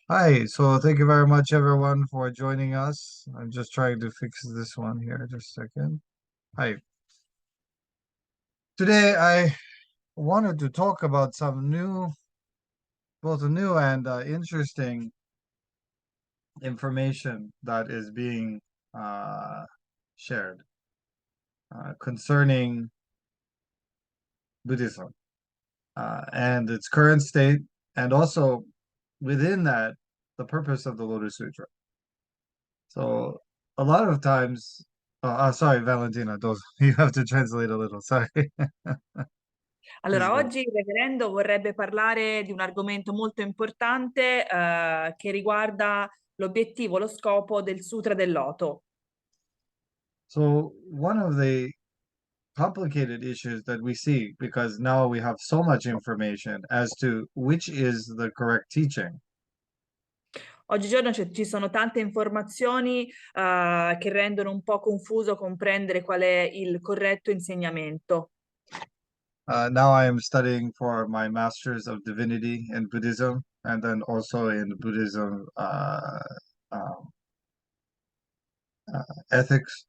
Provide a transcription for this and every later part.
Hi, so thank you very much everyone for joining us. I'm just trying to fix this one here, just a second. Hi. Today I wanted to talk about some both new and interesting information that is being uh, shared concerning Buddhism and its current state, and also within that, the purpose of the Lotus Sutra. So a lot of times, sorry, Valentina, those you have to translate a little. Sorry. Please Allora, go. oggi il reverendo vorrebbe parlare di un argomento molto importante che riguarda l'obiettivo, lo scopo del Sutra del Loto. So one of the complicated issues that we see, because now we have so much information as to which is the correct teaching. Oggigiorno ci sono tante informazioni che rendono un po' confuso comprendere qual è il corretto insegnamento. Now I am studying for my Master's of Divinity in Buddhism, and then also in Buddhism um, ethics.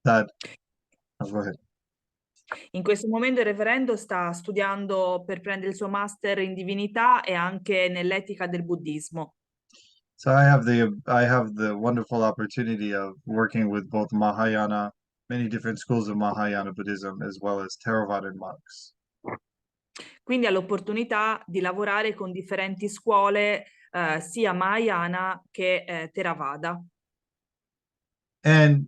That, go ahead. In questo momento il reverendo sta studiando per prendere il suo master in divinità e anche nell'etica del buddismo. So I have the wonderful opportunity of working with both Mahayana, many different schools of Mahayana Buddhism, as well as Theravada monks. Quindi ha l'opportunità di lavorare con differenti scuole, sia Mahayana che Theravada. And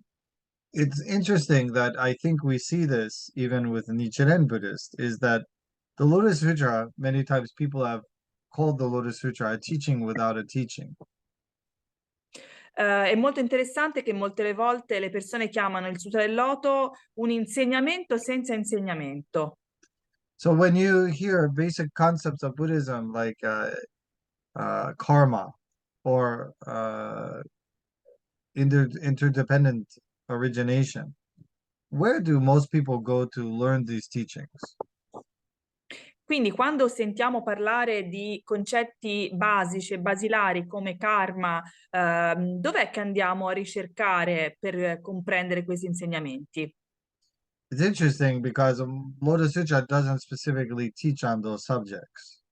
it's interesting that I think we see this even with Nichiren Buddhist, is that the Lotus Sutra, many times people have called the Lotus Sutra a teaching without a teaching. È molto interessante che molte volte le persone chiamano il Sutra del Loto un insegnamento senza insegnamento. So when you hear basic concepts of Buddhism like karma or interdependent origination, where do most people go to learn these teachings? Quindi quando sentiamo parlare di concetti basici e basilari come karma, dov'è che andiamo a ricercare per comprendere questi insegnamenti? It's interesting because Lotus Sutra doesn't specifically teach on those subjects.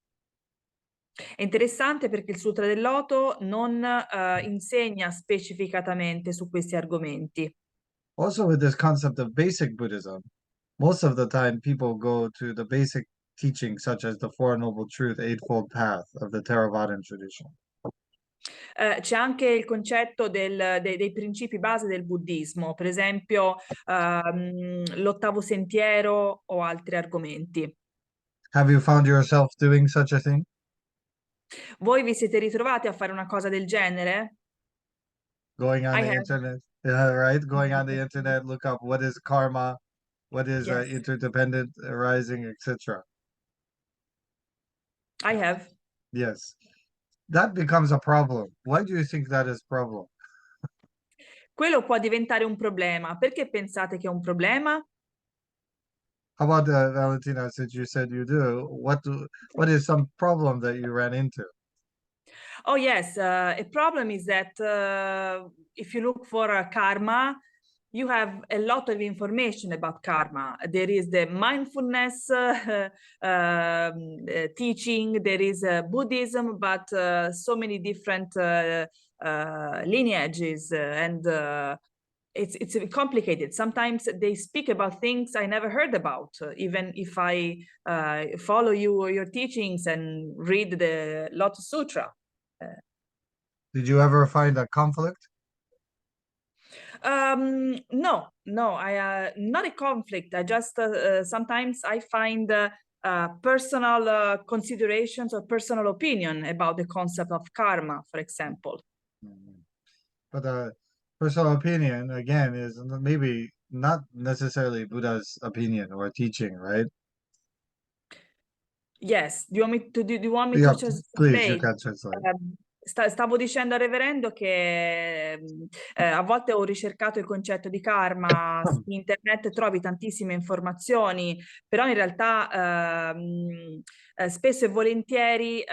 È interessante perché il Sutra del Loto non insegna specificatamente su questi argomenti. Also, with this concept of basic Buddhism, most of the time people go to the basic teachings such as the Four Noble Truth, Eightfold Path of the Theravadan tradition. C'è anche il concetto dei principi base del buddismo, per esempio l'ottavo sentiero o altri argomenti. Have you found yourself doing such a thing? Voi vi siete ritrovati a fare una cosa del genere? Going on I the have. internet, yeah, right? Going on the internet, look up what is karma, what is Yes, interdependent arising, etc. I have. Yes, that becomes a problem. Why do you think that is problem? Quello può diventare un problema. Perché pensate che è un problema? How about Valentina? Since you said you do, what is some problem that you ran into? Oh, yes. A problem is that if you look for karma, you have a lot of information about karma. There is the mindfulness teaching, there is Buddhism, but so many different lineages and it's complicated. Sometimes they speak about things I never heard about, even if I follow your teachings and read the Lotus Sutra. Did you ever find a conflict? No, I not a conflict. I just sometimes I find personal considerations or personal opinion about the concept of karma, for example. Mhm. But the personal opinion, again, is maybe not necessarily Buddha's opinion or teaching, right? Yes, do you want me to Yeah, just please, you say? can translate. Stavo dicendo al reverendo che a volte ho ricercato il concetto di karma su internet, trovi tantissime informazioni, però in realtà spesso e volentieri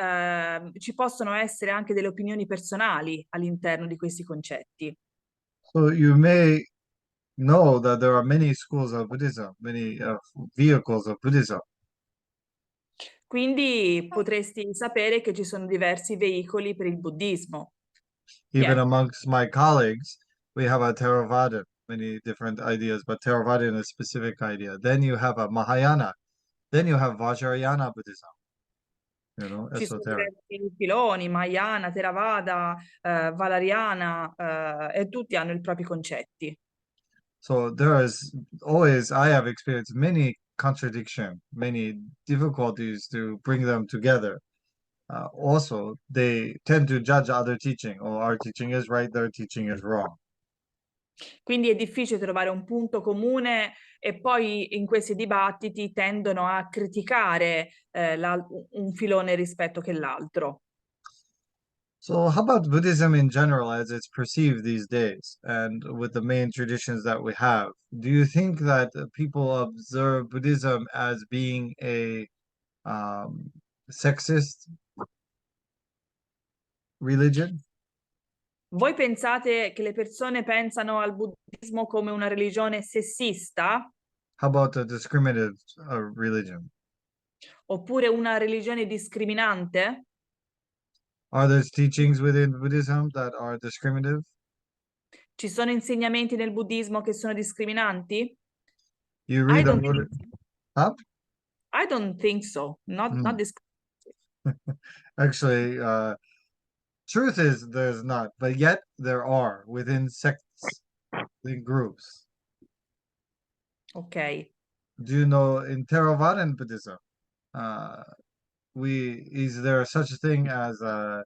ci possono essere anche delle opinioni personali all'interno di questi concetti. So you may know that there are many schools of Buddhism, many vehicles of Buddhism. Quindi potresti sapere che ci sono diversi veicoli per il buddismo. Even Yeah. amongst my colleagues, we have a Theravada, many different ideas, but Theravada in a specific idea. Then you have a Mahayana. Then you have Vajrayana Buddhism, Ci sono esoteric. diversi filoni, Mahayana, Theravada, Valariana, e tutti hanno i propri concetti. So there is always, I have experienced many contradiction, many difficulties to bring them together. Also, they tend to judge other teaching. Oh, our teaching is right, their teaching is wrong. Quindi è difficile trovare un punto comune e poi in questi dibattiti tendono a criticare un filone rispetto che l'altro. So, how about Buddhism in general as it's perceived these days and with the main traditions that we have? Do you think that people observe Buddhism as being a um, sexist religion? Voi pensate che le persone pensano al buddismo come una religione sessista How about a discriminative religion? oppure una religione discriminante? Are there teachings within Buddhism that are discriminative? Ci sono insegnamenti nel buddismo che sono discriminanti? You I read the don't Buddha, think so. huh? I don't think so. Not Hmm. discriminanti. Actually, truth is there's not, but yet there are within sects, in groups. Ok. Do you know in Theravadan Buddhism, uh, is there such a thing as a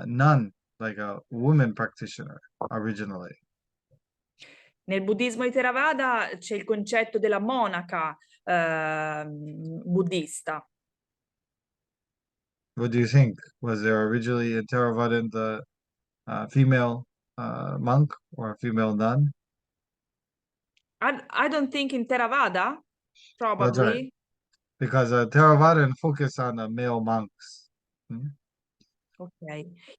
nun, like a woman practitioner originally? Nel buddismo di Theravada c'è il concetto della monaca buddista. What do you think? Was there originally in Theravadan the female monk or female nun? I don't think in Theravada, That's right, probably. because Theravadan focus on the male monks. Hmm? Ok.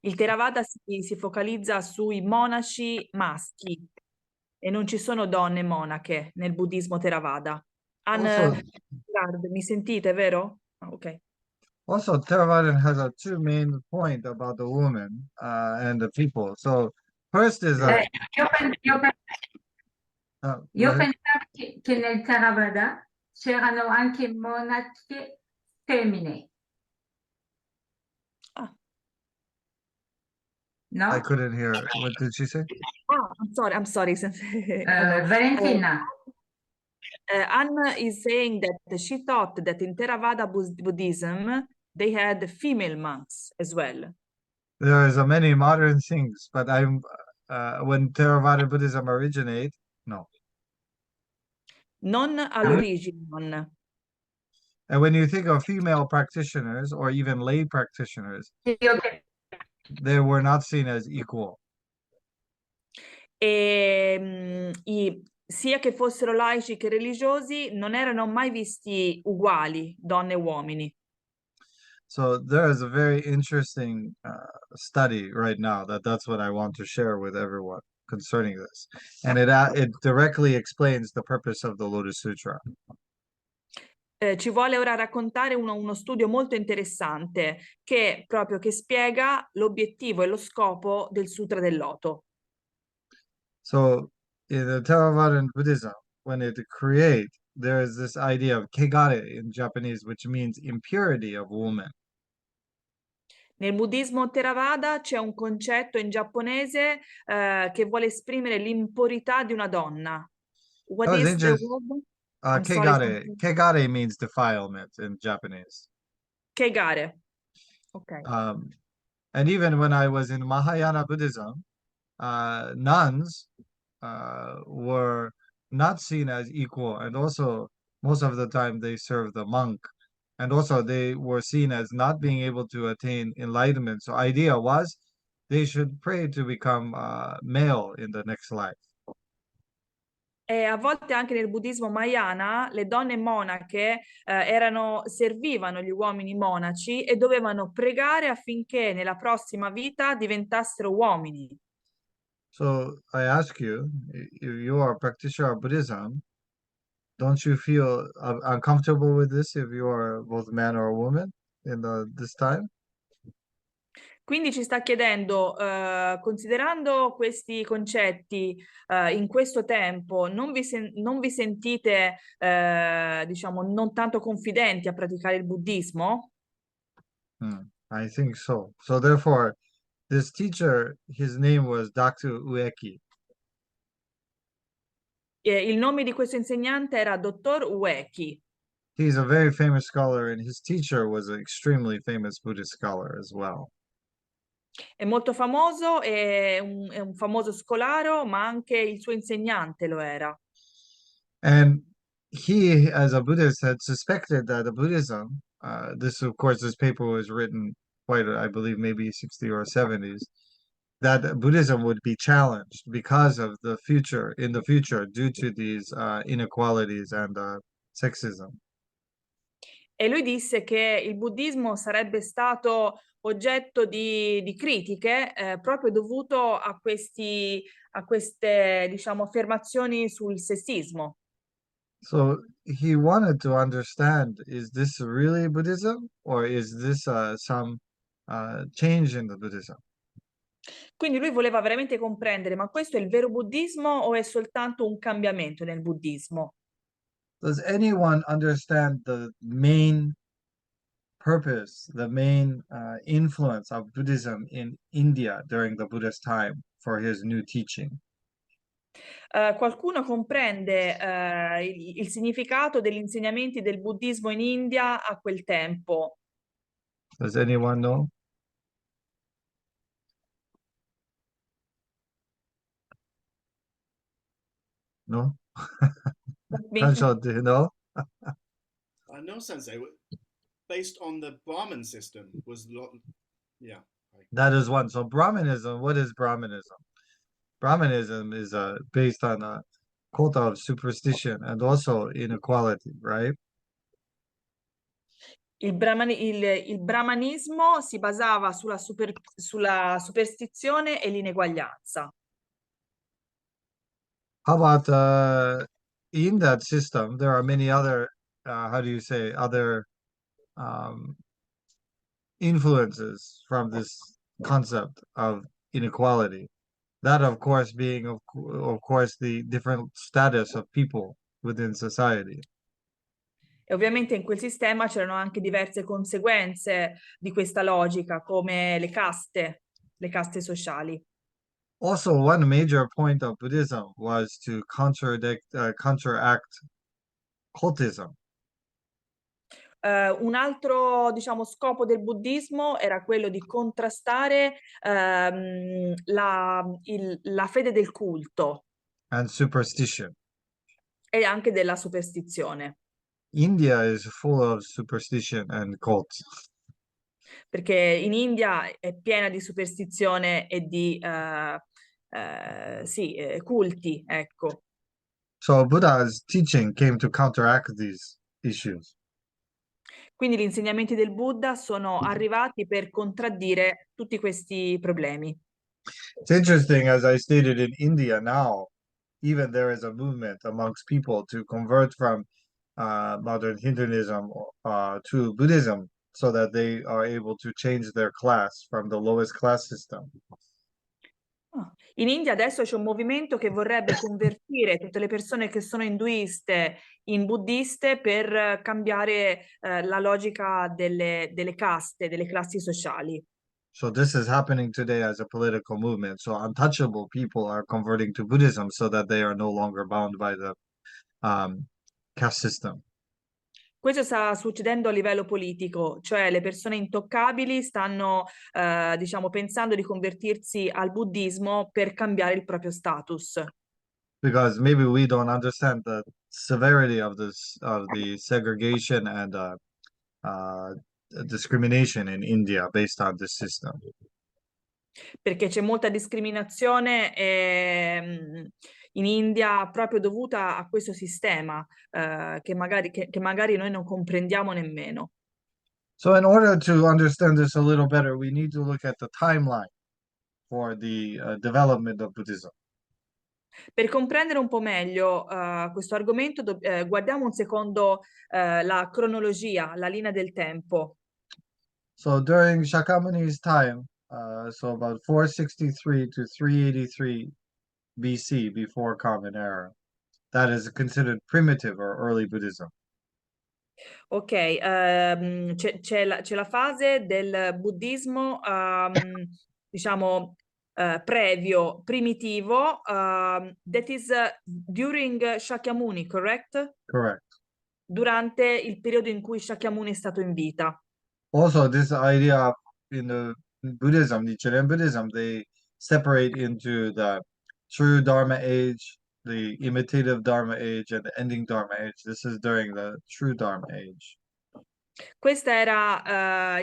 Il Theravada si focalizza sui monaci maschi e non ci sono donne monache nel buddismo Theravada. Also, Mi sentite, vero? Ah, ok. Also, Theravada has a two main point about the woman and the people. So first is Eh, io, go io ahead. pensavo che nel Theravada c'erano anche monache femmine, Ah, I no? couldn't hear. What did she say? I'm sorry. Valentina, Anna is saying that she thought that in Theravada Buddhism they had female monks as well. There is a many modern things, but I'm when Theravada Buddhism originate, no. Non all'origine, non. And when you think of female practitioners or even lay practitioners, io, they were not seen as equal. E, sia che fossero laici che religiosi non erano mai visti uguali, donne e uomini. So there is a very interesting study right now that's what I want to share with everyone concerning this, and it directly explains the purpose of the Lotus Sutra. Ci vuole ora raccontare uno studio molto interessante che spiega l'obiettivo e lo scopo del Sutra del Loto. So in the Theravada Buddhism, when it creates, there is this idea of kegare in Japanese, which means impurity of woman. Nel buddismo Theravada c'è un concetto in giapponese che vuole esprimere l'impurità di una donna. That What was is the interesting. word? I'm sorry. Kegare means defilement in Japanese. Kegare. Ok. And even when I was in Mahayana Buddhism, nuns were not seen as equal, and also most of the time they served the monk, and also they were seen as not being able to attain enlightenment. So idea was they should pray to become male in the next life. E a volte anche nel buddismo Mahayana le donne monache servivano gli uomini monaci e dovevano pregare affinché nella prossima vita diventassero uomini. So I ask you, if you are a practitioner of Buddhism, don't you feel uncomfortable with this if you are both man or a woman in this time? Quindi ci sta chiedendo, considerando questi concetti, in questo tempo, non vi sentite, diciamo, non tanto confidenti a praticare il buddismo? I think so. So therefore, this teacher, his name was Dr. Ueki. Il nome di questo insegnante era Dottor Ueki. He's a very famous scholar, and his teacher was an extremely famous Buddhist scholar as well. È molto famoso, è un famoso scolaro, ma anche il suo insegnante lo era. And he, as a Buddhist, had suspected that the Buddhism, this, of course, this paper was written quite, I believe, maybe 60 or 70s, that Buddhism would be challenged because of the future, in the future, due to these inequalities and sexism. E lui disse che il buddismo sarebbe stato oggetto di critiche proprio dovuto a queste, diciamo, affermazioni sul sessismo. So he wanted to understand, is this really Buddhism or is this some change in the Buddhism? Quindi lui voleva veramente comprendere, ma questo è il vero buddismo o è soltanto un cambiamento nel buddismo? Does anyone understand the main purpose, the main influence of Buddhism in India during the Buddhist time for his new teaching? Qualcuno comprende il significato degli insegnamenti del buddismo in India a quel tempo? Does anyone know? No? Kanshal, do you know? No, Sensei. Based on the Brahmin system was yeah. That is one. So Brahmanism, what is Brahmanism? Brahmanism is based on a cult of superstition and also inequality, right? Il brahmanismo si basava sulla superstizione e l'ineguaglianza. How about in that system, there are many other, how do you say, other um, influences from this concept of inequality. That, of course, being, of course, the different status of people within society. E ovviamente in quel sistema c'erano anche diverse conseguenze di questa logica, come le caste sociali. Also, one major point of Buddhism was to counteract cultism. Un altro, diciamo, scopo del buddismo era quello di contrastare la fede del culto And superstition. e anche della superstizione, India is full of superstition and cults. perché in India è piena di superstizione e di sì, culti, ecco. So Buddha's teaching came to counteract these issues. Quindi gli insegnamenti del Buddha sono arrivati per contraddire tutti questi problemi. It's interesting, as I stated, in India now, even there is a movement amongst people to convert from modern Hinduism to Buddhism so that they are able to change their class from the lowest class system. In India adesso c'è un movimento che vorrebbe convertire tutte le persone che sono induiste in buddiste per cambiare la logica delle caste, delle classi sociali. So this is happening today as a political movement. So untouchable people are converting to Buddhism so that they are no longer bound by the caste system. Questo sta succedendo a livello politico, cioè le persone intoccabili stanno, diciamo, pensando di convertirsi al buddismo per cambiare il proprio status. Because maybe we don't understand the severity of the segregation and discrimination in India based on this system. Perché c'è molta discriminazione in India proprio dovuta a questo sistema che magari noi non comprendiamo nemmeno. So in order to understand this a little better, we need to look at the timeline for the development of Buddhism. Per comprendere un po' meglio questo argomento, guardiamo un secondo la cronologia, la linea del tempo. So during Shakyamuni's time, so about 463 to 383 BC, before Common Era, that is considered primitive or early Buddhism. Ok, c'è la fase del buddismo, diciamo, previo, primitivo, that is during Shakyamuni, correct? Correct. Durante il periodo in cui Shakyamuni è stato in vita. Also, this idea of in the Buddhism, Nichiren Buddhism, they separate into the true Dharma age, the imitative Dharma age, and the ending Dharma age. This is during the true Dharma age. Questa era,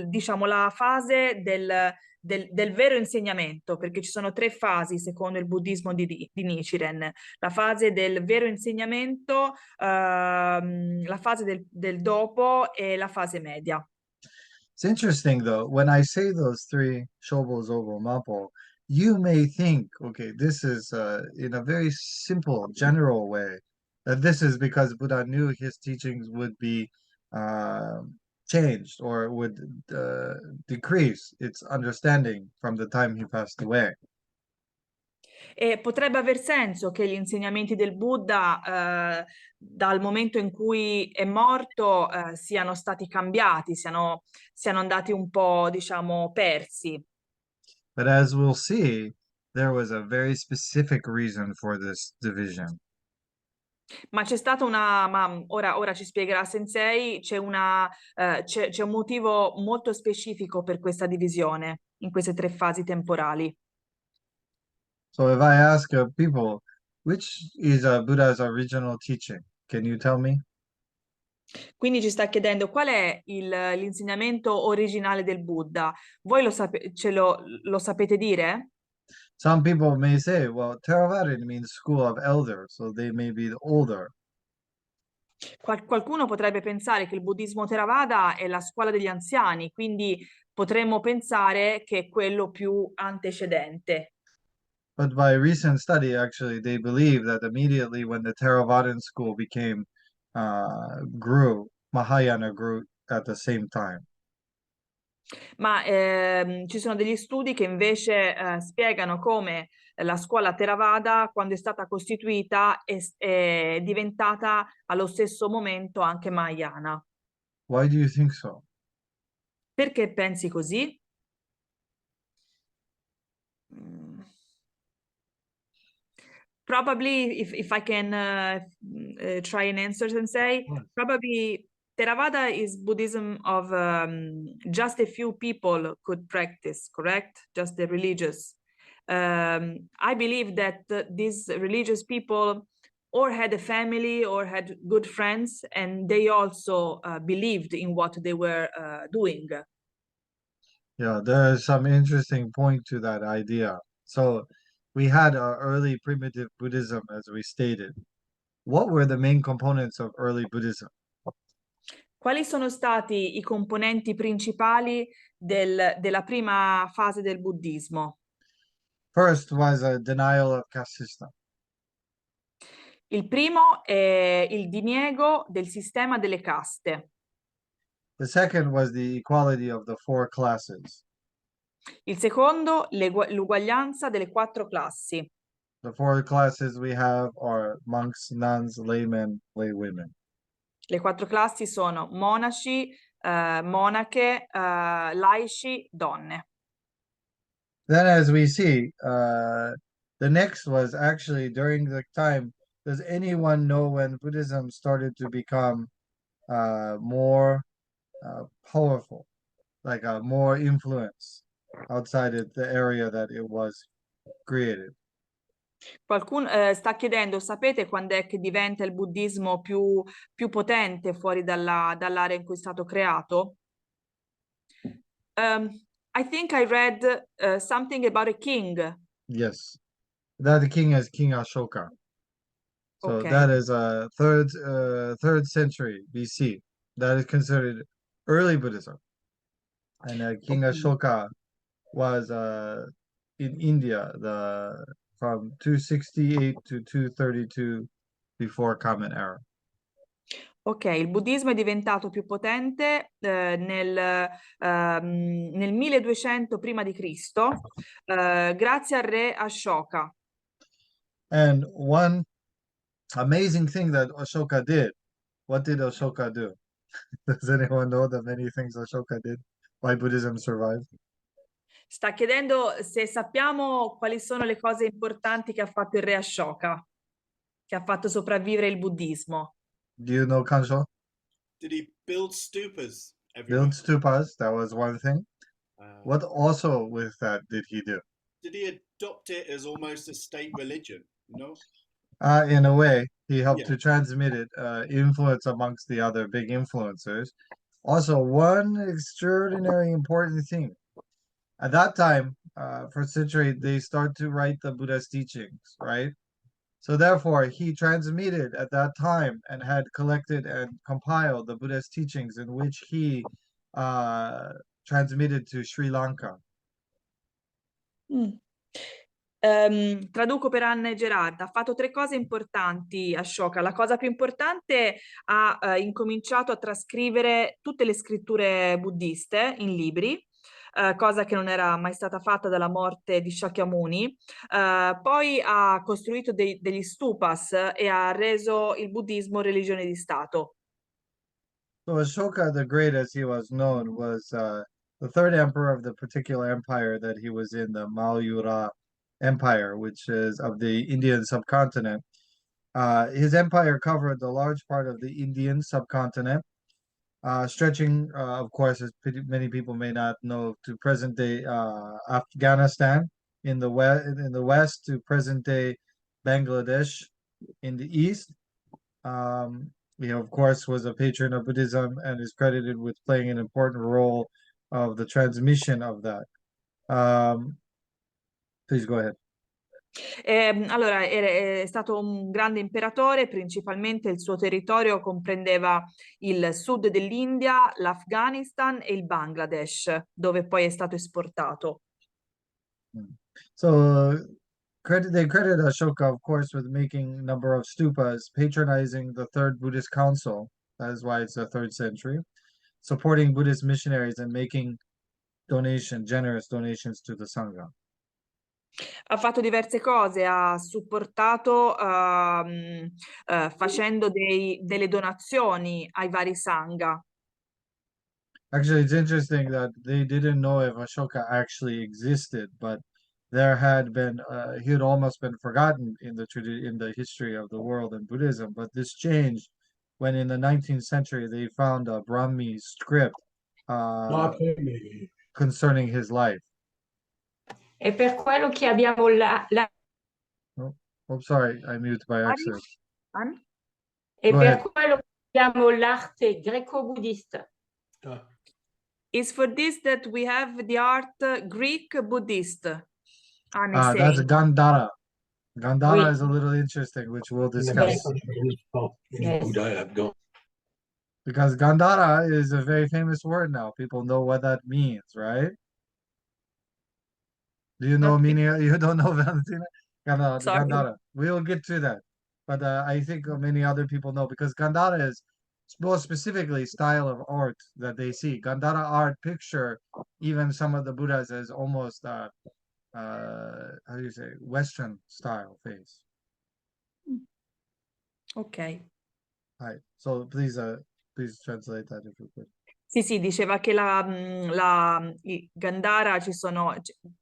diciamo, la fase del vero insegnamento, perché ci sono tre fasi secondo il buddismo di Nichiren. La fase del vero insegnamento, la fase del dopo e la fase media. It's interesting though, when I say those three, Shobo, Zobo, Mapo, you may think, okay, this is in a very simple, general way, that this is because Buddha knew his teachings would be uh, changed or would decrease its understanding from the time he passed away. E potrebbe aver senso che gli insegnamenti del Buddha, dal momento in cui è morto, siano stati cambiati, siano andati un po', diciamo, persi. But as we'll see, there was a very specific reason for this division. Ma c'è stata ma ora ci spiegherà Sensei, c'è un motivo molto specifico per questa divisione in queste tre fasi temporali. So if I ask people, which is Buddha's original teaching, can you tell me? Quindi ci sta chiedendo qual è l'insegnamento originale del Buddha. Voi lo sapete dire? Some people may say, well, Theravada means school of elders, so they may be the older. Qualcuno potrebbe pensare che il buddismo Theravada è la scuola degli anziani, quindi potremmo pensare che è quello più antecedente. But by recent study, actually, they believe that immediately when the Theravadan school grew, Mahayana grew at the same time. Ma ci sono degli studi che invece spiegano come la scuola Theravada, quando è stata costituita, è diventata allo stesso momento anche Mahayana. Why do you think so? Perché pensi così? Mm. Probably, if I can try and answer and say, probably Theravada is Buddhism of just a few people could practice, correct? Just the religious. I believe that these religious people or had a family or had good friends, and they also believed in what they were doing. Yeah, there's some interesting point to that idea. So we had early primitive Buddhism, as we stated. What were the main components of early Buddhism? Quali sono stati i componenti principali della prima fase del buddismo? First was a denial of caste system. Il primo è il diniego del sistema delle caste. The second was the equality of the four classes. Il secondo, l'uguaglianza delle quattro classi. The four classes we have are monks, nuns, laymen, laywomen. Le quattro classi sono monaci, monache, laici, donne. Then, as we see, the next was actually during the time. Does anyone know when Buddhism started to become more powerful, like more influence outside of the area that it was created? Qualcuno sta chiedendo, sapete quando è che diventa il buddismo più potente fuori dall'area in cui è stato creato? I think I read something about a king. Yes, That king is King Ashoka. So Ok. that is third century BC. That is considered early Buddhism. And King Ok. Ashoka was in India from 268 to 232 before Common Era. Ok, il buddismo è diventato più potente nel 1200 prima di Cristo, grazie al re Ashoka. And one amazing thing that Ashoka did, what did Ashoka do? Does anyone know the many things Ashoka did? Why Buddhism survived? Sta chiedendo se sappiamo quali sono le cose importanti che ha fatto il re Ashoka, che ha fatto sopravvivere il buddismo. Do you know Kansho? Did he build stupas everywhere? Build stupas, that was one thing. What also with that did he do? Did he adopt it as almost a state religion? You know? In a way, he helped Yeah. to transmit it, influence amongst the other big influencers. Also, one extraordinary important thing. At that time, first century, they start to write the Buddha's teachings, right? So therefore, he transmitted at that time and had collected and compiled the Buddha's teachings in which he transmitted to Sri Lanka. Traduco per Anna e Gerarda. Ha fatto tre cose importanti Ashoka. La cosa più importante, ha incominciato a trascrivere tutte le scritture buddiste in libri, cosa che non era mai stata fatta dalla morte di Shakyamuni. Poi ha costruito degli stupas e ha reso il buddismo religione di Stato. So Ashoka the Great, as he was known, was the third emperor of the particular empire that he was in, the Malyura Empire, which is of the Indian subcontinent. His empire covered the large part of the Indian subcontinent, stretching, of course, as many people may not know, to present-day Afghanistan in the west to present-day Bangladesh in the east. He, of course, was a patron of Buddhism and is credited with playing an important role of the transmission of that. Please go ahead. Allora, è stato un grande imperatore, principalmente il suo territorio comprendeva il sud dell'India, l'Afghanistan e il Bangladesh, dove poi è stato esportato. So they credit Ashoka, of course, with making a number of stupas, patronizing the third Buddhist council. That is why it's the third century. Supporting Buddhist missionaries and making generous donations to the Sangha. Ha fatto diverse cose, ha supportato facendo delle donazioni ai vari Sangha. Actually, it's interesting that they didn't know if Ashoka actually existed, but there had been he had almost been forgotten in the history of the world and Buddhism. But this changed when in the 19th century they found a Brahmi script concerning his life. È per quello che abbiamo Oh, sorry, I muted by accident. È Go per ahead. quello che abbiamo l'arte greco-buddista. It's for this that we have the art Greek Buddhist. That's Gandhara. Gandhara Oui. is a little interesting, which we'll discuss. Yes. Because Gandhara is a very famous word now. People know what that means, right? Do you know meaning? You don't know Valentina? Sorry. Gandhara. We'll get to that. But I think many other people know because Gandhara is more specifically style of art that they see. Gandhara art picture even some of the Buddhas as almost how do you say, Western style face. Ok. Right. So please translate that if you could. Sì, diceva che il Gandhara ci sono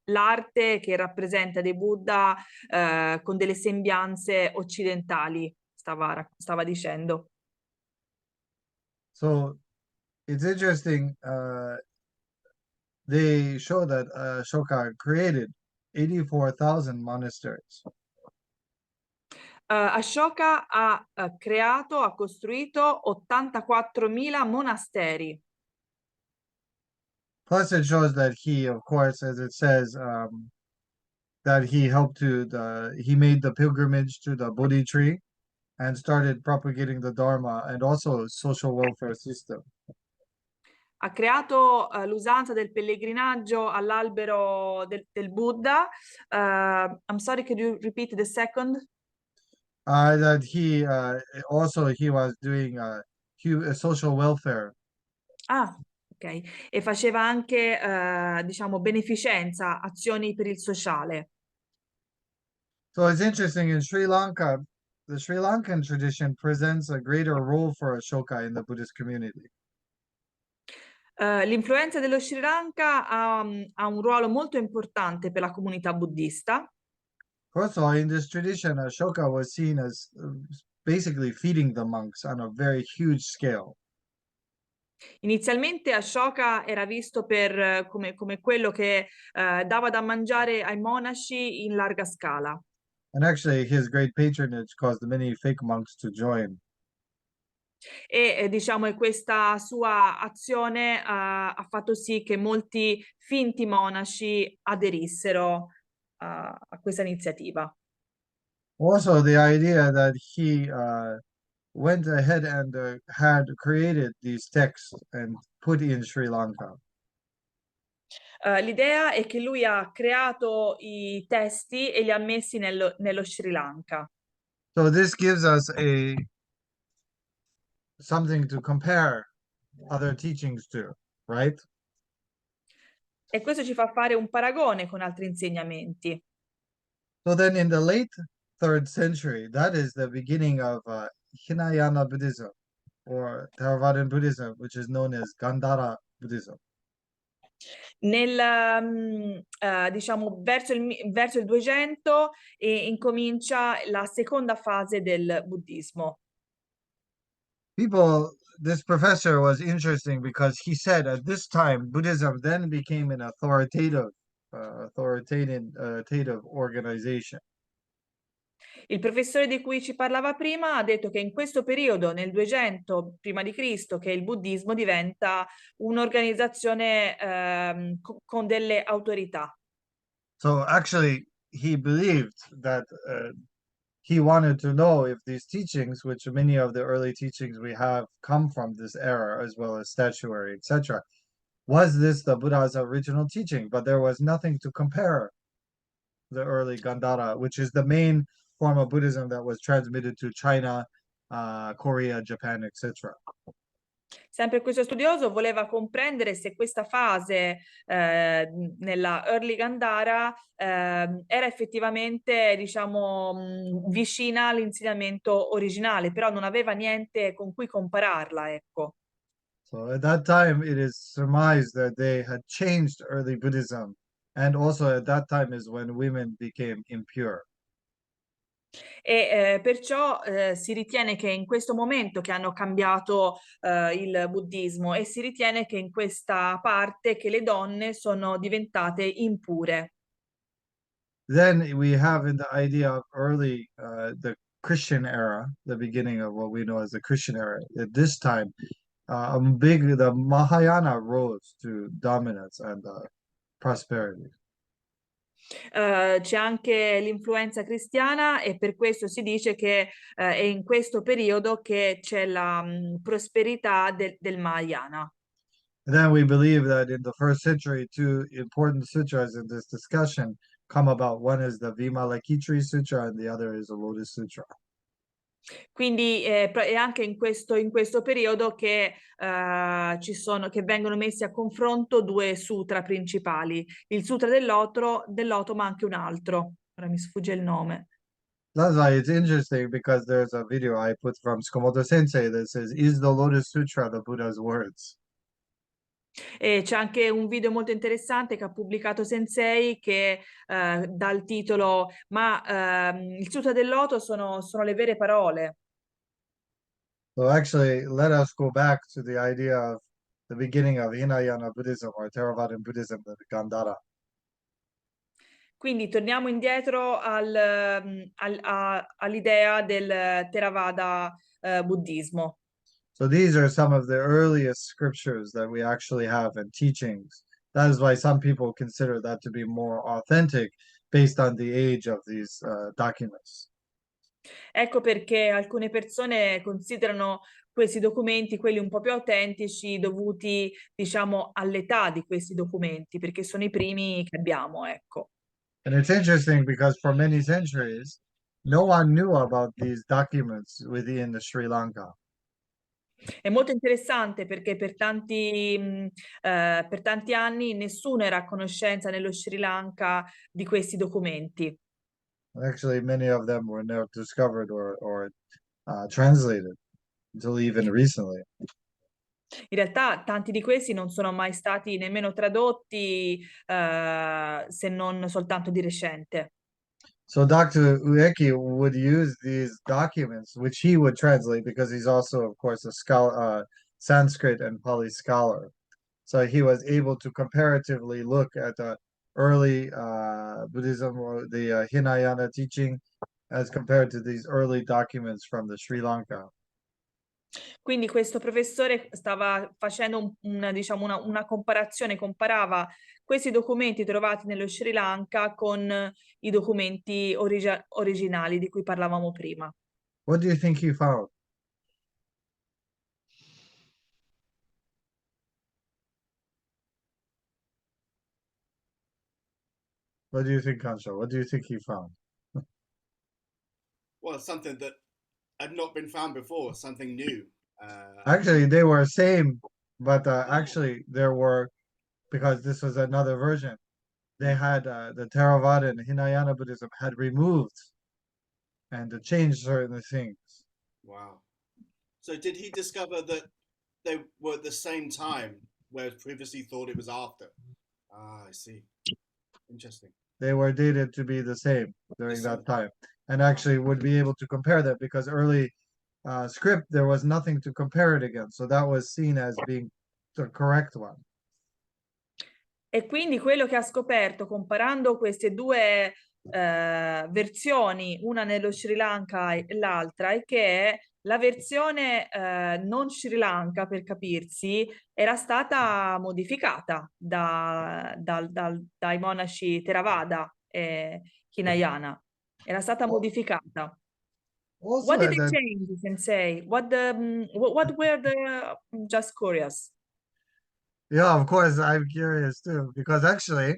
l'arte che rappresenta dei Buddha con delle sembianze occidentali, stava dicendo. So it's interesting. They show that Ashoka created 84,000 monasteries. Ashoka ha costruito 84.000 monasteri. Plus, it shows that he, of course, as it says, that he helped he made the pilgrimage to the Bodhi tree and started propagating the Dharma and also social welfare system. Ha creato l'usanza del pellegrinaggio all'albero del Buddha. I'm sorry, could you repeat the second? That he was doing social welfare. Ah, ok. E faceva anche, diciamo, beneficenza, azioni per il sociale. So it's interesting in Sri Lanka, the Sri Lankan tradition presents a greater role for Ashoka in the Buddhist community. L'influenza dello Sri Lanka ha un ruolo molto importante per la comunità buddista. First of all, in this tradition, Ashoka was seen as basically feeding the monks on a very huge scale. Inizialmente Ashoka era visto come quello che dava da mangiare ai monaci in larga scala. And actually, his great patronage caused many fake monks to join. E diciamo che questa sua azione ha fatto sì che molti finti monaci aderissero a questa iniziativa. Also, the idea that he went ahead and had created these texts and put in Sri Lanka. L'idea è che lui ha creato i testi e li ha messi nello Sri Lanka. So this gives us something to compare other teachings to, right? E questo ci fa fare un paragone con altri insegnamenti. So then in the late 3rd century, that is the beginning of Hinayana Buddhism or Theravadan Buddhism, which is known as Gandhara Buddhism. Diciamo verso il 200 incomincia la seconda fase del buddismo. This professor was interesting because he said at this time Buddhism then became an authoritative organization. Il professore di cui ci parlava prima ha detto che in questo periodo, nel 200 prima di Cristo, che il buddismo diventa un'organizzazione con delle autorità. So actually, he believed that he wanted to know if these teachings, which many of the early teachings we have come from this era, as well as statuary, etc., was this the Buddha's original teaching? But there was nothing to compare the early Gandhara, which is the main form of Buddhism that was transmitted to China, Korea, Japan, etc. Sempre questo studioso voleva comprendere se questa fase nella Early Gandhara era effettivamente, diciamo, vicina all'insegnamento originale, però non aveva niente con cui compararla, ecco. So at that time, it is surmised that they had changed early Buddhism. And also at that time is when women became impure. E perciò si ritiene che in questo momento che hanno cambiato il buddismo e si ritiene che in questa parte che le donne sono diventate impure. Then we have in the idea of early, the Christian era, the beginning of what we know as the Christian era. At this time, the Mahayana rose to dominance and prosperity. C'è anche l'influenza cristiana e per questo si dice che è in questo periodo che c'è la prosperità del Mahayana. And then we believe that in the 1st century, two important sutras in this discussion come about. One is the Vimalakitri Sutra and the other is the Lotus Sutra. Quindi è anche in questo periodo che che vengono messi a confronto due sutra principali, il Sutra del loto, ma anche un altro. Ora mi sfugge il nome. That's why it's interesting because there's a video I put from Tsukamoto Sensei that says, "Is the Lotus Sutra the Buddha's words?" E c'è anche un video molto interessante che ha pubblicato Sensei che dà il titolo Ma il Sutra del Loto sono le vere parole. So actually, let us go back to the idea of the beginning of Hinayana Buddhism or Theravadan Buddhism, the Gandhara. Quindi torniamo indietro all'idea del Theravada buddismo. So these are some of the earliest scriptures that we actually have and teachings. That is why some people consider that to be more authentic based on the age of these documents. Ecco perché alcune persone considerano questi documenti quelli un po' più autentici dovuti, diciamo, all'età di questi documenti, perché sono i primi che abbiamo, ecco. And it's interesting because for many centuries, no one knew about these documents within Sri Lanka. È molto interessante perché per tanti anni nessuno era a conoscenza nello Sri Lanka di questi documenti. Actually, many of them were never discovered or translated until even recently. In realtà tanti di questi non sono mai stati nemmeno tradotti, se non soltanto di recente. So Dr. Ueki would use these documents, which he would translate because he's also, of course, a scholar, Sanskrit and Pali scholar. So he was able to comparatively look at the early Buddhism or the Hinayana teaching as compared to these early documents from the Sri Lanka. Quindi questo professore stava facendo diciamo una comparazione, comparava questi documenti trovati nello Sri Lanka con i documenti originali di cui parlavamo prima. What do you think he found? What do you think, Kansha? What do you think he found? Well, something that had not been found before, something new. Actually, they were same, but actually there were, because this was another version, they had the Theravada and Hinayana Buddhism had removed and changed certain things. Wow. So did he discover that they were at the same time, whereas previously thought it was after? Ah, I see. Interesting. They were dated to be the same during The that time, and actually would be able to compare them because early script there was nothing to compare it against, so that was seen as being the correct one. E quindi quello che ha scoperto comparando queste due versioni, una nello Sri Lanka e l'altra, è che la versione non Sri Lanka, per capirsi, era stata modificata dai monaci Theravada e Hinayana. Era stata modificata. Also, What did at they that, change, Sensei? What were the just curious? yeah, of course, I'm curious too because actually,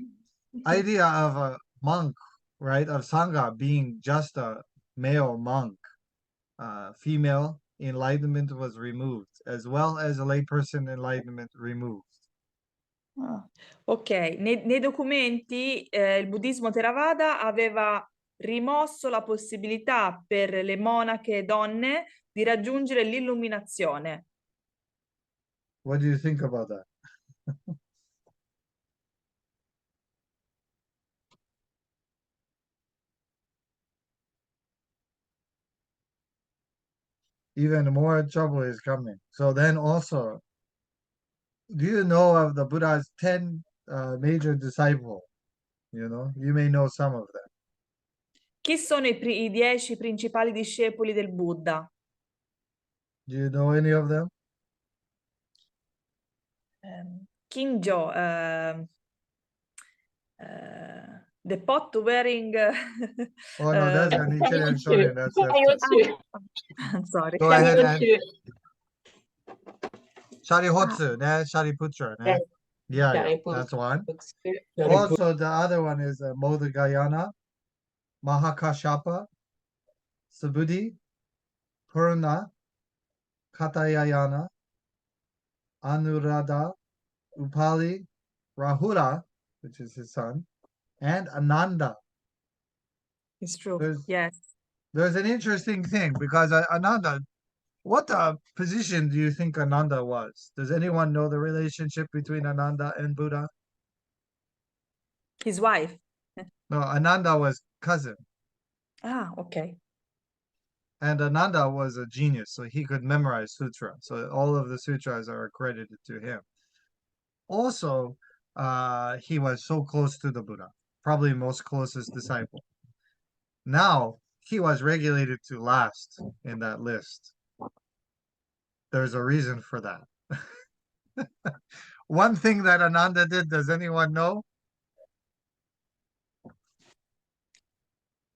idea of a monk, right, of sangha being just a male monk, female enlightenment was removed, as well as a layperson enlightenment removed. Ah, ok, nei documenti il buddismo Theravada aveva rimosso la possibilità per le monache donne di raggiungere l'illuminazione. What do you think about that? Even more trouble is coming. So then also, do you know of the Buddha's 10 major disciples? You may know some of them. Chi sono i 10 principali discepoli del Buddha? Do you know any of them? Kinjo, the pot wearing... Oh no, that's an Nichiren Shonin. That's Shariotsu. I'm sorry. Go ahead and Shariotsu. Sharihotsu, Shariputra. Yeah, Yeah, Shariotsu. that's one. Shariotsu. Also, the other one is Modagayana, Mahakashapa, Subudhi, Purna, Katayayana, Anuradha, Upali, Rahula, which is his son, and Ananda. It's true. There's Yes. there's an interesting thing because Ananda, what position do you think Ananda was? Does anyone know the relationship between Ananda and Buddha? His wife. No, Ananda was cousin, Ah, ok. and Ananda was a genius, so he could memorize sutra. So all of the sutras are accredited to him. Also, he was so close to the Buddha, probably most closest disciple. Now he was regulated to last in that list. There's a reason for that. One thing that Ananda did, does anyone know?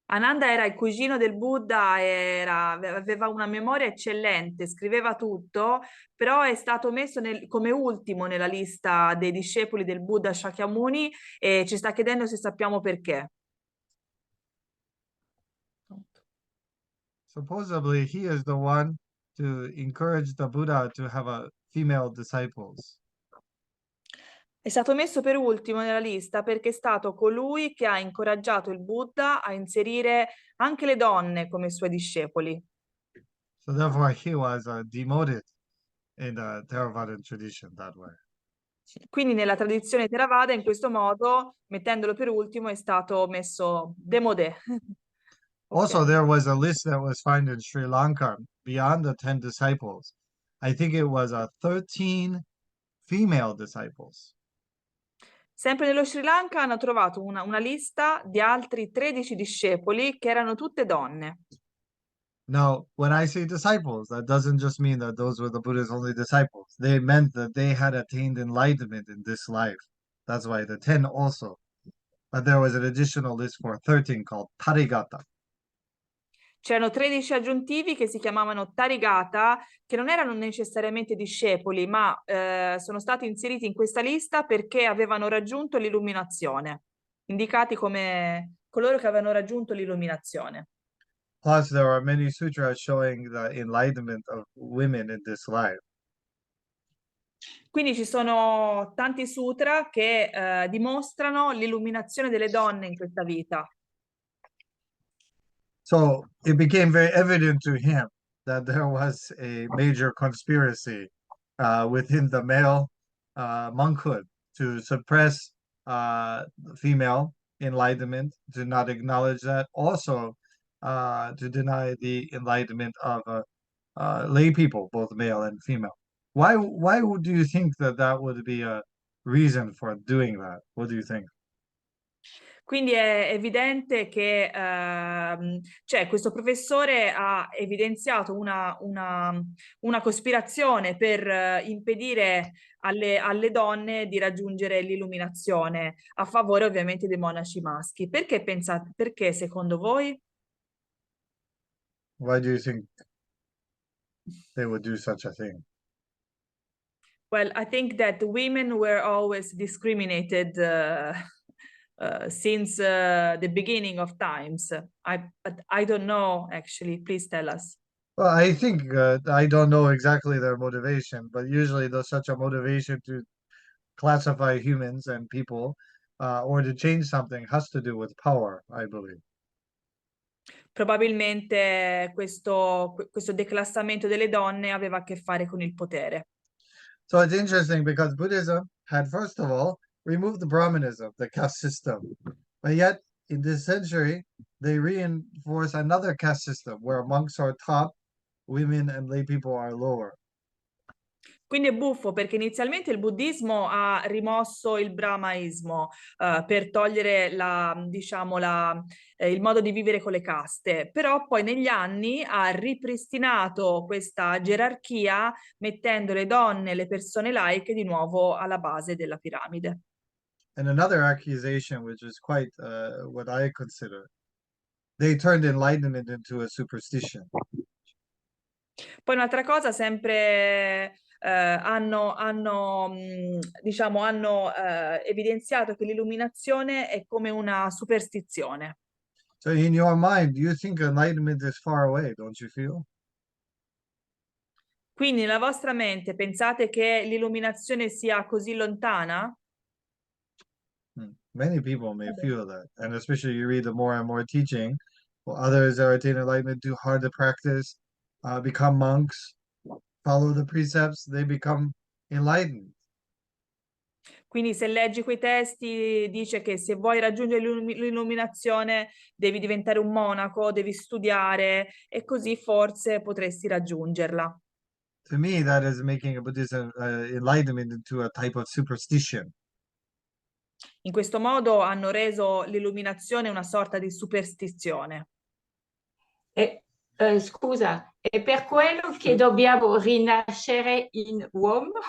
Ananda era il cugino del Buddha, aveva una memoria eccellente, scriveva tutto, però è stato messo come ultimo nella lista dei discepoli del Buddha Shakyamuni e ci sta chiedendo se sappiamo perché. Supposedly, he is the one to encourage the Buddha to have a female disciples. È stato messo per ultimo nella lista perché è stato colui che ha incoraggiato il Buddha a inserire anche le donne come suoi discepoli. So therefore, he was demoted in the Theravadan tradition that way. Quindi nella tradizione Theravada, in questo modo, mettendolo per ultimo, è stato messo démodé. Also, Ok. there was a list that was found in Sri Lanka beyond the 10 disciples. I think it was 13 female disciples. Sempre nello Sri Lanka hanno trovato una lista di altri 13 discepoli che erano tutte donne. Now, when I say disciples, that doesn't just mean that those were the Buddha's only disciples. They meant that they had attained enlightenment in this life. That's why the 10 also. But there was an additional list for 13 called Tarigata. C'erano 13 aggiuntivi che si chiamavano Tarigata, che non erano necessariamente discepoli, ma sono stati inseriti in questa lista perché avevano raggiunto l'illuminazione, indicati come coloro che avevano raggiunto l'illuminazione. Plus, there are many sutras showing the enlightenment of women in this life. Quindi ci sono tanti sutra che dimostrano l'illuminazione delle donne in questa vita. So it became very evident to him that there was a major conspiracy within the male monkhood to suppress female enlightenment, to not acknowledge that, also to deny the enlightenment of lay people, both male and female. Why do you think that that would be a reason for doing that? What do you think? Quindi è evidente che cioè, questo professore ha evidenziato una cospirazione per impedire alle donne di raggiungere l'illuminazione, a favore ovviamente dei monaci maschi. Perché pensate, perché secondo voi? Why do you think they would do such a thing? Well, I think that women were always discriminated since the beginning of times. But I don't know, actually. Please tell us. Well, I think I don't know exactly their motivation, but usually there's such a motivation to classify humans and people or to change something has to do with power, I believe. Probabilmente questo declassamento delle donne aveva a che fare con il potere. So it's interesting because Buddhism had, first of all, removed the Brahmanism, the caste system. But yet, in this century, they reinforce another caste system where monks are top, women and lay people are lower. Quindi è buffo perché inizialmente il buddismo ha rimosso il brahmaismo per togliere diciamo, il modo di vivere con le caste, però poi negli anni ha ripristinato questa gerarchia mettendo le donne e le persone laiche di nuovo alla base della piramide. And another accusation, which is quite what I consider, they turned enlightenment into a superstition. Poi un'altra cosa, sempre diciamo, hanno evidenziato che l'illuminazione è come una superstizione. So in your mind, you think enlightenment is far away, don't you feel? Quindi nella vostra mente pensate che l'illuminazione sia così lontana? Many people may feel that, and especially you read the more and more teaching. Well, others are attain enlightenment, do hard to practice, become monks, follow the precepts, they become enlightened. Quindi se leggi quei testi dice che se vuoi raggiungere l'illuminazione devi diventare un monaco, devi studiare e così forse potresti raggiungerla. To me, that is making a Buddhism enlightenment into a type of superstition. In questo modo hanno reso l'illuminazione una sorta di superstizione. Scusa, è per quello che dobbiamo rinascere in uomo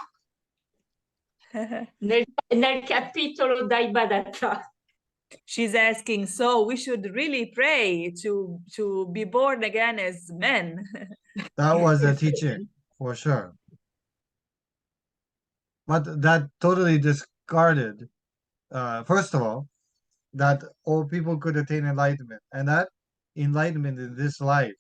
nel capitolo dai Badatta. She's asking, so we should really pray to be born again as men. That was the teaching, for sure. But that totally discarded, first of all, that all people could attain enlightenment, and that enlightenment in this life.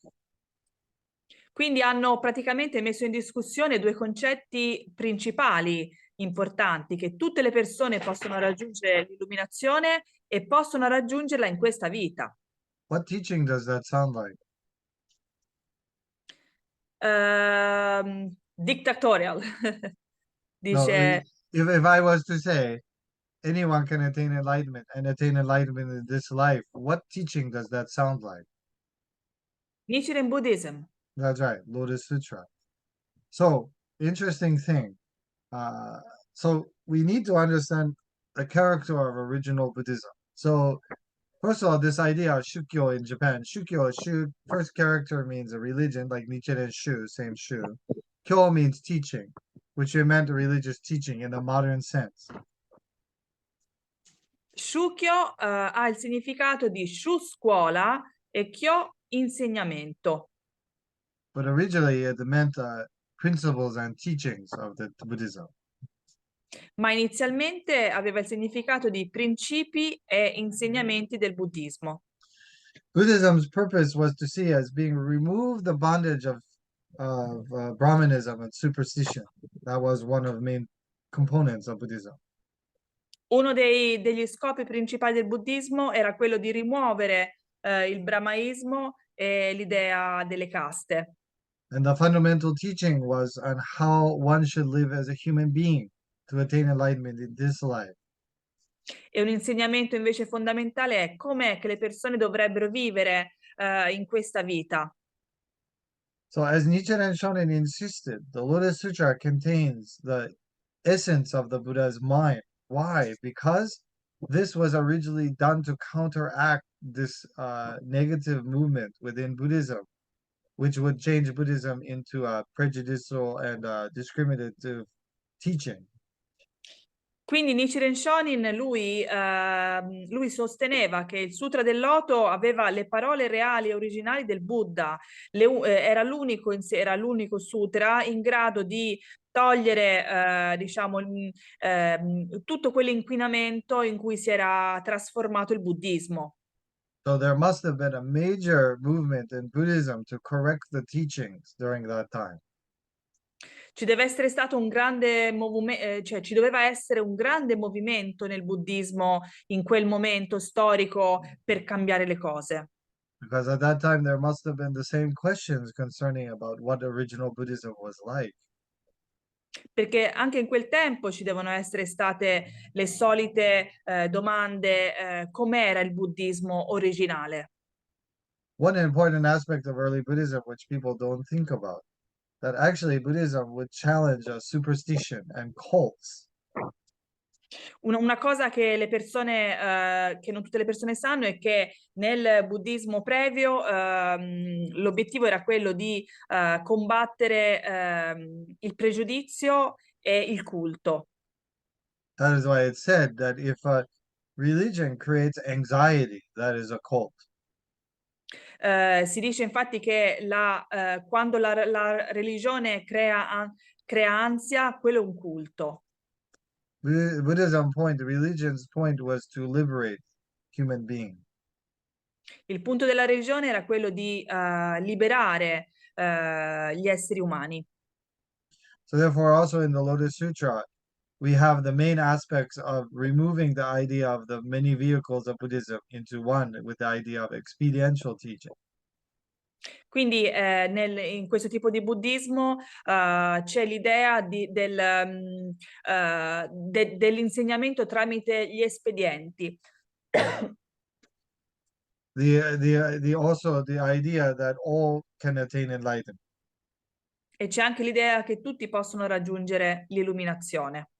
Quindi hanno praticamente messo in discussione due concetti principali importanti, che tutte le persone possono raggiungere l'illuminazione e possono raggiungerla in questa vita. What teaching does that sound like? Dictatorial. No, Dice, if I was to say anyone can attain enlightenment and attain enlightenment in this life, what teaching does that sound like? Nichiren Buddhism. That's right, Lotus Sutra. So, interesting thing. So we need to understand the character of original Buddhism. So, first of all, this idea of Shukyo in Japan. Shukyo, first character means a religion, like Nichiren Shu, same Shu. Kyo means teaching, which meant a religious teaching in the modern sense. Shukyo ha il significato di Shu scuola e Kyo insegnamento. But originally it meant principles and teachings of the Buddhism. Ma inizialmente aveva il significato di principi e insegnamenti del buddismo. Buddhism's purpose was to see as being remove the bondage of Brahmanism and superstition. That was one of the main components of Buddhism. Uno degli scopi principali del buddismo era quello di rimuovere il brahmaismo e l'idea delle caste. And the fundamental teaching was on how one should live as a human being to attain enlightenment in this life. E un insegnamento invece fondamentale è com'è che le persone dovrebbero vivere in questa vita. So as Nichiren Shonin insisted, the Lotus Sutra contains the essence of the Buddha's mind. Why? Because this was originally done to counteract this negative movement within Buddhism, which would change Buddhism into a prejudicial and discriminative teaching. Quindi Nichiren Shonin, lui sosteneva che il Sutra del Loto aveva le parole reali e originali del Buddha, era l'unico sutra in grado di togliere, diciamo, tutto quell'inquinamento in cui si era trasformato il buddismo. So there must have been a major movement in Buddhism to correct the teachings during that time. Ci deve essere stato un grande movimento, cioè ci doveva essere un grande movimento nel buddismo in quel momento storico per cambiare le cose. Because at that time there must have been the same questions concerning about what original Buddhism was like. Perché anche in quel tempo ci devono essere state le solite domande, com'era il buddismo originale. One important aspect of early Buddhism which people don't think about, that actually Buddhism would challenge superstition and cults. Una cosa che le persone, che non tutte le persone sanno, è che nel buddismo previo l'obiettivo era quello di combattere il pregiudizio e il culto. That is why it's said that if a religion creates anxiety, that is a cult. Si dice infatti che quando la religione crea ansia, quello è un culto. Buddhism point, the religion's point was to liberate human being. Il punto della religione era quello di liberare gli esseri umani. So therefore also in the Lotus Sutra, we have the main aspects of removing the idea of the many vehicles of Buddhism into one with the idea of experiential teaching. Quindi in questo tipo di buddismo c'è l'idea dell'insegnamento tramite gli espedienti. Also the idea that all can attain enlightenment. E c'è anche l'idea che tutti possono raggiungere l'illuminazione.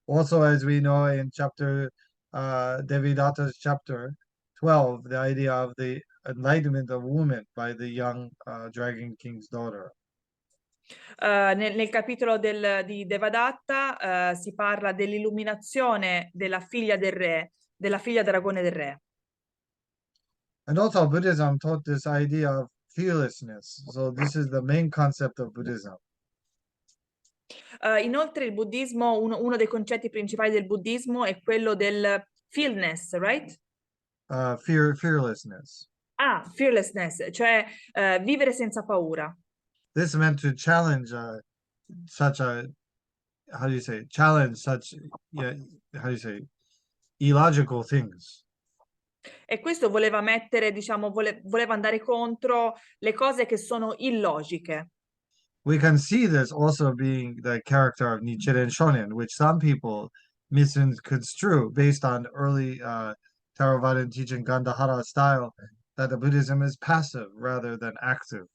Also, as we know in chapter Devadatta's chapter 12, the idea of the enlightenment of woman by the young Dragon King's daughter. Nel capitolo di Devadatta si parla dell'illuminazione della figlia del re della figlia dragone del re. And also Buddhism taught this idea of fearlessness. So this is the main concept of Buddhism. Inoltre il buddismo, uno dei concetti principali del buddismo è quello del fearlessness, right? Fearlessness. Ah, fearlessness, cioè vivere senza paura. This meant to challenge such a, how do you say, challenge such, yeah, how do you say, illogical things. E questo voleva mettere, diciamo, voleva andare contro le cose che sono illogiche. We can see this also being the character of Nichiren Shonin, which some people misconstrue based on early Theravadan teaching Gandhara style, that the Buddhism is passive rather than active.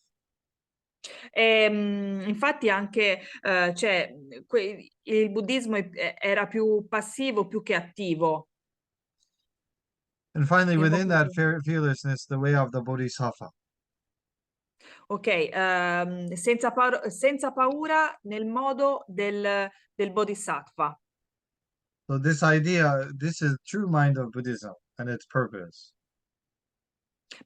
Infatti anche cioè, il buddismo era più passivo più che attivo. And finally, È within that molto- fearlessness, the way of the Bodhisattva. Ok, senza paura nel modo del bodhisattva. So this idea, this is true mind of Buddhism and its purpose.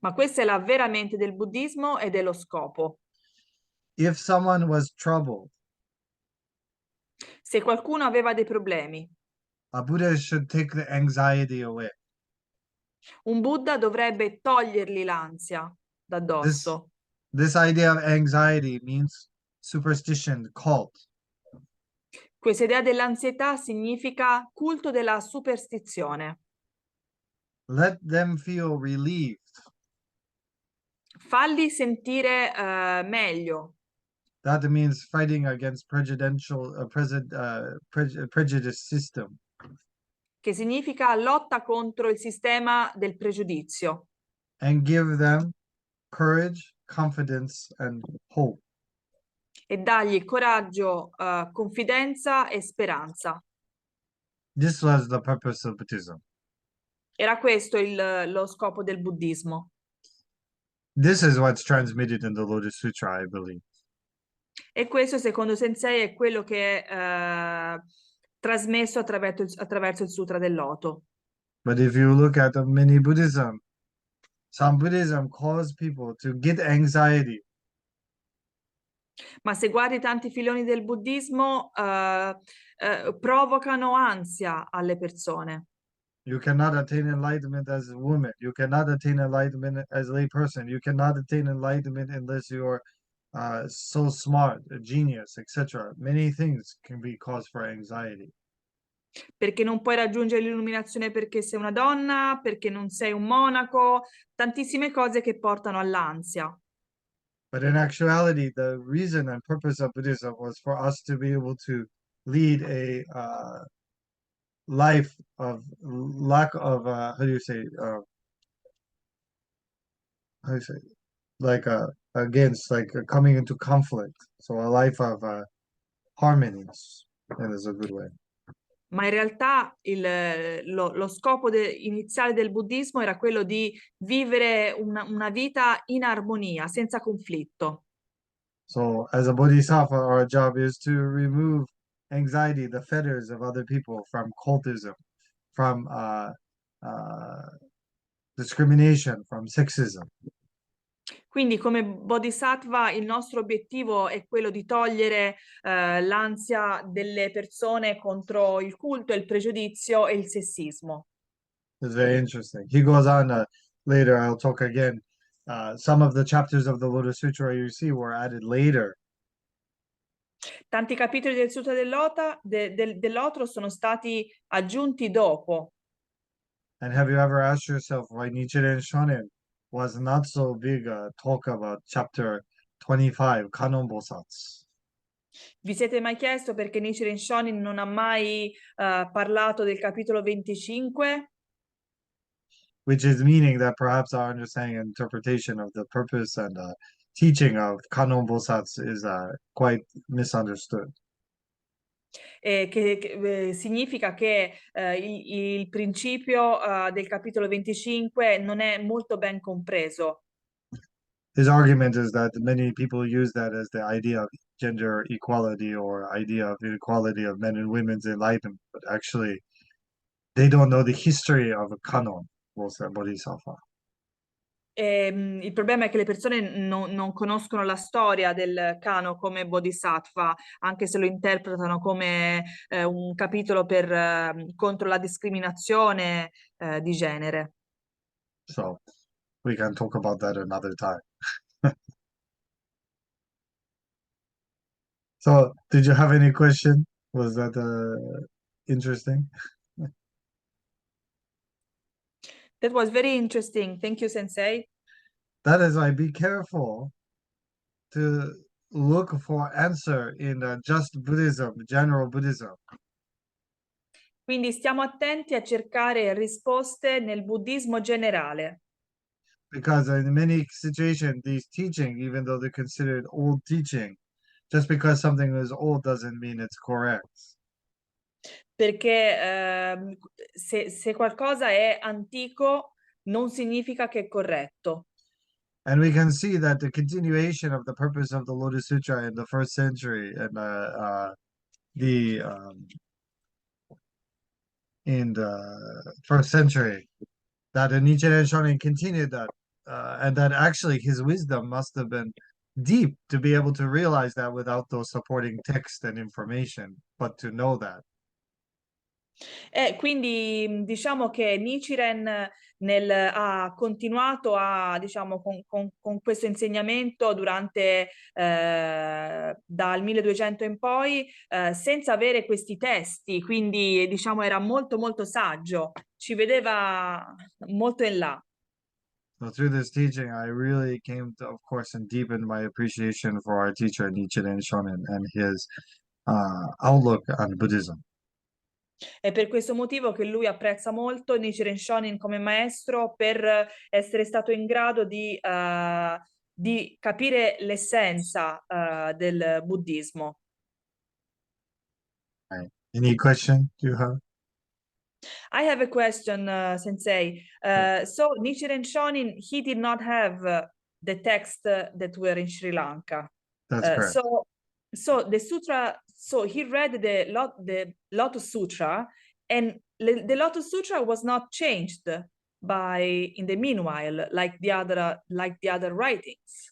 Ma questa è la vera mente del buddismo e dello scopo. If someone was troubled, Se qualcuno aveva dei problemi, a Buddha should take the anxiety away. un Buddha dovrebbe togliergli l'ansia da This addosso. this idea of anxiety means superstition, cult. Questa idea dell'ansietà significa culto della superstizione. Let them feel relieved. Falli sentire meglio. That means fighting against prejudice system. Che significa lotta contro il sistema del pregiudizio And give them courage, confidence, and hope. e dargli coraggio, confidenza e speranza. This was the purpose of Buddhism. Era questo lo scopo del buddismo. This is what's transmitted in the Lotus Sutra, I believe. E questo, secondo Sensei, è quello che è trasmesso attraverso il Sutra del Loto. But if you look at the many Buddhism, some Buddhism cause people to get anxiety. Ma se guardi tanti filoni del buddismo, provocano ansia alle persone. You cannot attain enlightenment as a woman. You cannot attain enlightenment as a lay person. You cannot attain enlightenment unless you are so smart, a genius, etc. Many things can be cause for anxiety. Perché non puoi raggiungere l'illuminazione perché sei una donna, perché non sei un monaco, tantissime cose che portano all'ansia. But in actuality, the reason and purpose of Buddhism was for us to be able to lead a life of lack of how do you say how do you say like against like coming into conflict. So a life of harmonies, and is a good way. Ma in realtà lo scopo iniziale del buddismo era quello di vivere una vita in armonia, senza conflitto. So as a bodhisattva, our job is to remove anxiety, the fetters of other people, from cultism, from discrimination, from sexism. Quindi come bodhisattva il nostro obiettivo è quello di togliere l'ansia delle persone contro il culto, il pregiudizio e il sessismo. It's very interesting. He goes on later, I'll talk again. Some of the chapters of the Lotus Sutra you see were added later. Tanti capitoli del Sutra dell'Otro sono stati aggiunti dopo. And have you ever asked yourself why Nichiren Shonin was not so big a talk about chapter 25, Kanon Bosatz? Vi siete mai chiesto perché Nichiren Shonin non ha mai parlato del capitolo 25? Which is meaning that perhaps our understanding and interpretation of the purpose and teaching of Kanon Bosatz is quite misunderstood. Significa che il principio del capitolo 25 non è molto ben compreso. His argument is that many people use that as the idea of gender equality or idea of equality of men and women's enlightenment, but actually they don't know the history of a canon, was a bodhisattva. Il problema è che le persone non conoscono la storia del Kano come Bodhisattva, anche se lo interpretano come un capitolo contro la discriminazione di genere. So we can talk about that another time. So did you have any question? Was that interesting? That was very interesting. Thank you, Sensei. That is why be careful to look for answer in just Buddhism, general Buddhism. Quindi stiamo attenti a cercare risposte nel buddismo generale. Because in many situations, these teaching, even though they're considered old teaching, just because something is old doesn't mean it's correct. Perché se qualcosa è antico non significa che è corretto. And we can see that the continuation of the purpose of the Lotus Sutra in the first century and in the first century, that Nichiren Shonin continued that, and that actually his wisdom must have been deep to be able to realize that without those supporting text and information, but to know that. Quindi diciamo che Nichiren ha continuato diciamo, con questo insegnamento durante dal 1200 in poi senza avere questi testi, quindi diciamo era molto molto saggio, ci vedeva molto in là. So through this teaching, I really came to, of course, and deepened my appreciation for our teacher Nichiren Shonin and his outlook on Buddhism. È per questo motivo che lui apprezza molto Nichiren Shonin come maestro per essere stato in grado di capire l'essenza del buddismo. Right. Any question you have? I have a question, Sensei. So Nichiren Shonin, he did not have the text that were in Sri Lanka. That's correct. So the sutra, so he read the Lotus Sutra, and the Lotus Sutra was not changed in the meanwhile, like the other writings.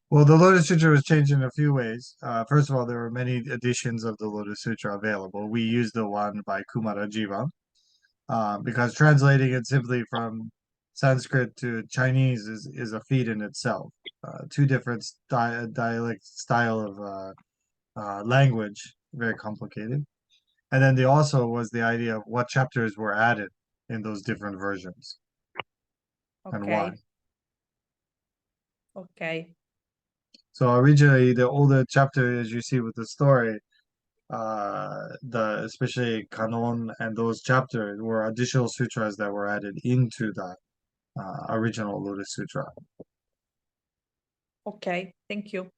Well, the Lotus Sutra was changed in a few ways. First of all, there were many editions of the Lotus Sutra available. We used the one by Kumarajiva because translating it simply from Sanskrit to Chinese is a feat in itself. Two different dialect style of language, very complicated. And then there also was the idea of what chapters were added in those different versions and why. Okay. So originally, the older chapter, as you see with the story, especially Kanon and those chapters were additional sutras that were added into the original Lotus Sutra. Okay, thank you.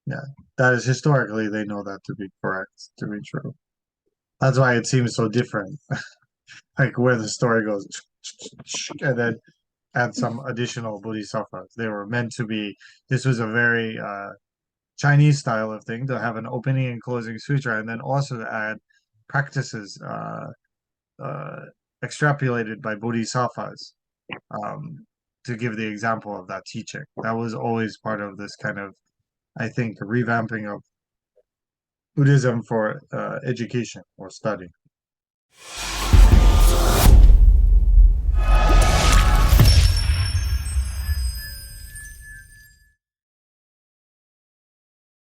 Yeah, that is historically they know that to be correct, to be true. That's why it seems so different, like where the story goes, and then add some additional bodhisattvas. They were meant to be. This was a very Chinese style of thing to have an opening and closing sutra, and then also to add practices extrapolated by bodhisattvas to give the example of that teaching. That was always part of this kind of, I think, revamping of Buddhism for education or study.